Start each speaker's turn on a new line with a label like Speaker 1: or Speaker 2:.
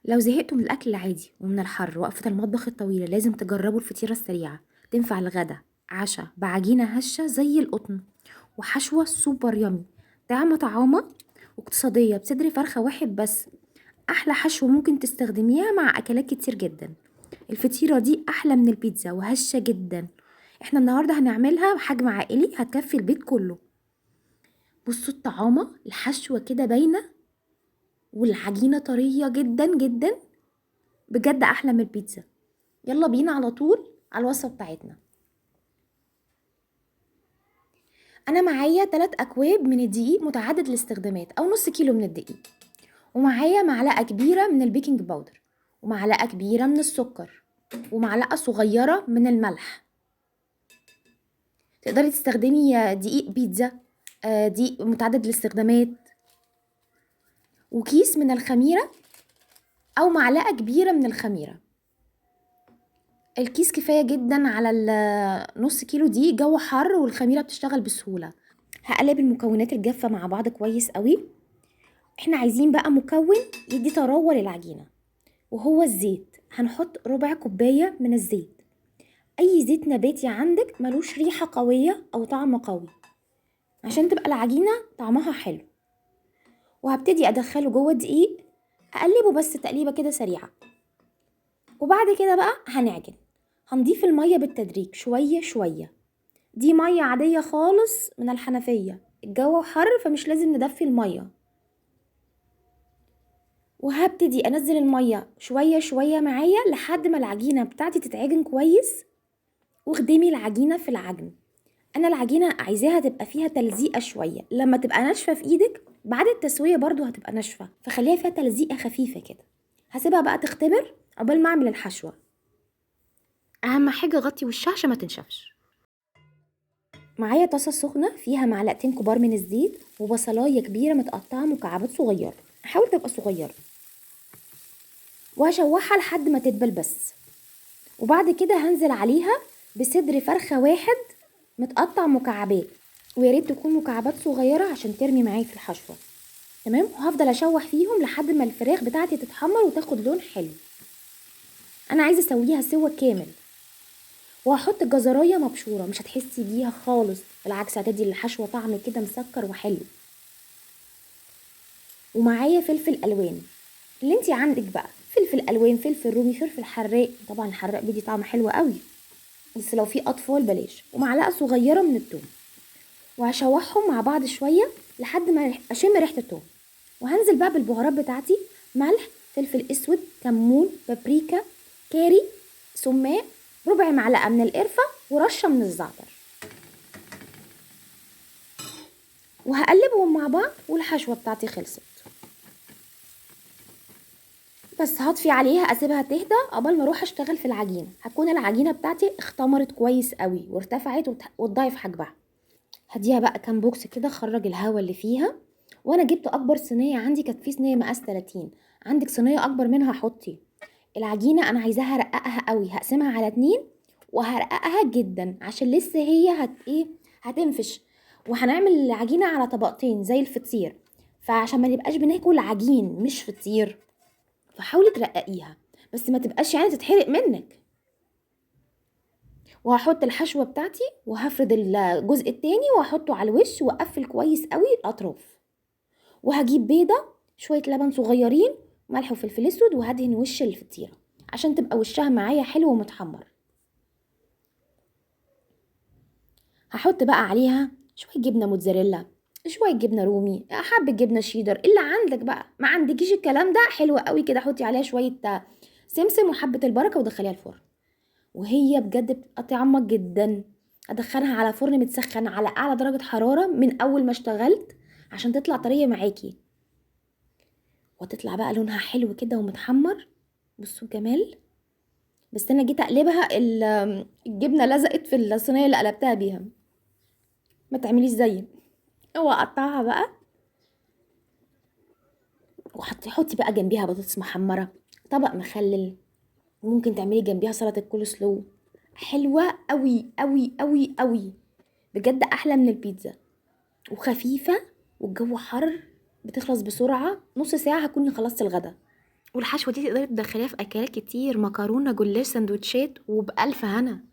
Speaker 1: لو زهقتوا من الأكل العادي ومن الحر وقفة المطبخ الطويلة لازم تجربوا الفطيرة السريعة. تنفع الغدا عشاء بعجينة هشة زي القطن وحشوة سوبر يامي. طعمة واقتصادية بصدر فرخة واحد بس. أحلى حشو ممكن تستخدميها مع أكلات كتير جدا. الفطيرة دي أحلى من البيتزا وهشة جدا. احنا النهاردة هنعملها بحجم عائلي هتكفي البيت كله. بصوا الطعامة الحشوة كده باينة والعجينة طرية جدا جدا، بجد أحلى من البيتزا. يلا بينا على طول على الوصفة بتاعتنا. انا معايا 3 اكواب من الدقيق متعدد الاستخدامات او نص كيلو من الدقيق، ومعايا معلقة كبيرة من البيكنج باودر، ومعلقة كبيرة من السكر، ومعلقة صغيرة من الملح. تقدري تستخدمي دقيق بيتزا، دقيق متعدد الاستخدامات، وكيس من الخميرة او معلقة كبيرة من الخميرة. الكيس كفاية جدا على النص كيلو دي، جو حر والخميرة بتشتغل بسهولة. هقلب المكونات الجافة مع بعض كويس قوي. احنا عايزين بقى مكون يدي طراوة للعجينة، وهو الزيت. هنحط ربع كوباية من الزيت. اي زيت نباتي عندك ملوش ريحة قوية او طعم قوي عشان تبقى العجينة طعمها حلو. وهبتدي ادخله جوه الدقيق، اقلبه بس تقليبة كده سريعة. وبعد كده بقى هنعجن. هنضيف المية بالتدريج شوية شوية. دي مية عادية خالص من الحنفية، الجو حر فمش لازم ندفي المية. وهبتدي انزل المية شوية شوية معايا لحد ما العجينة بتاعتي تتعجن كويس. واخدمي العجينة في العجن. انا العجينة عايزاها تبقى فيها تلزيقة شوية، لما تبقى ناشفة في ايدك بعد التسوية برضو هتبقى ناشفة، فخليها فيها تلزيقة خفيفة كده. هسيبها بقى تختبر عقبال ما اعمل الحشوة. اهم حاجة غطي وشها عشان ما تنشفش. معايا طاسة سخنة فيها معلقتين كبار من الزيت وبصلاية كبيرة متقطعة مكعبات صغيرة، حاول تبقى صغيرة. وهشوحها لحد ما تدبل بس. وبعد كده هنزل عليها بصدر فرخة واحد متقطع مكعبات، ويا ريت تكون مكعبات صغيرة عشان ترمي معايا في الحشوة. تمام. وهفضل اشوح فيهم لحد ما الفراخ بتاعتي تتحمر وتاخد لون حلو. انا عايزة اسويها سوا كامل. وهحط جزراية مبشورة، مش هتحسي بيها خالص، بالعكس هتدي للحشوة طعم كده مسكر وحلو. ومعايا فلفل الوان، اللي انتي عندك بقى، فلفل الوان، فلفل رومي، فلفل حراق. طبعا الحراق بيدي طعم حلو قوي، بس لو في اطفال بلاش. ومعلقه صغيره من الثوم. وهشوحهم مع بعض شويه لحد ما اشم ريحه الثوم. وهنزل بقى بالبهارات بتاعتي: ملح، فلفل اسود، كمون، بابريكا، كاري، سماق، ربع معلقه من القرفه، ورشه من الزعتر. وهقلبهم مع بعض والحشوه بتاعتي خلصت. بس هطفي عليها اسيبها تهدى قبل ما اروح اشتغل في العجينه. هتكون العجينه بتاعتي اختمرت كويس قوي وارتفعت وتضاعف حجمها. هديها بقى كام بوكس كده، خرج الهواء اللي فيها. وانا جبت اكبر صينيه عندي، كانت في صينيه مقاس 30. عندك صينيه اكبر منها حطي. العجينه انا عايزاها رققها قوي، هقسمها على 2 وهرققها جدا عشان لسه هي هتنفش. وهنعمل العجينه على طبقتين زي الفطير، فعشان ما نبقاش بناكل عجين مش فطير، فحاولي ترققيها بس ما تبقاش يعني تتحرق منك. وهحط الحشوة بتاعتي وهفرد الجزء التاني وهحطه على الوش واقفل كويس قوي الاطراف. وهجيب بيضة، شوية لبن صغيرين، ملح وفلفل اسود، وهدهن وش الفطيرة عشان تبقى وشها معايا حلو ومتحمر. هحط بقى عليها شوية جبنة موتزاريلا، شوية جبنة رومي، حبة جبنة شيدر اللي عندك بقى. ما عندكيش الكلام ده حلو قوي كده، حطي عليها شوية سمسم وحبة البركة ودخليها الفرن. وهي بجد بتبقى طعمة جدا. ادخلها على فرن متسخن على اعلى درجة حرارة من اول ما اشتغلت عشان تطلع طرية معاكي، وتطلع بقى لونها حلو كده ومتحمر. بصوا الجمال. بس انا جيت اقلبها الجبنة لزقت في الصينية اللي قلبتها بيها. ما تعمليش زيي. هو اقطعها بقى حطي بقى جنبيها بطاطس محمرة، طبق مخلل، ممكن تعملي جنبيها سلطة كول سلو. حلوة قوي قوي قوي قوي، بجد احلى من البيتزا. وخفيفة، والجو حر، بتخلص بسرعة، نص ساعة هكوني خلصت الغدا. والحشوة دي تقدري تدخليها في أكلات كتير، مكرونة، جلاش، سندوتشات، وبألف هنا.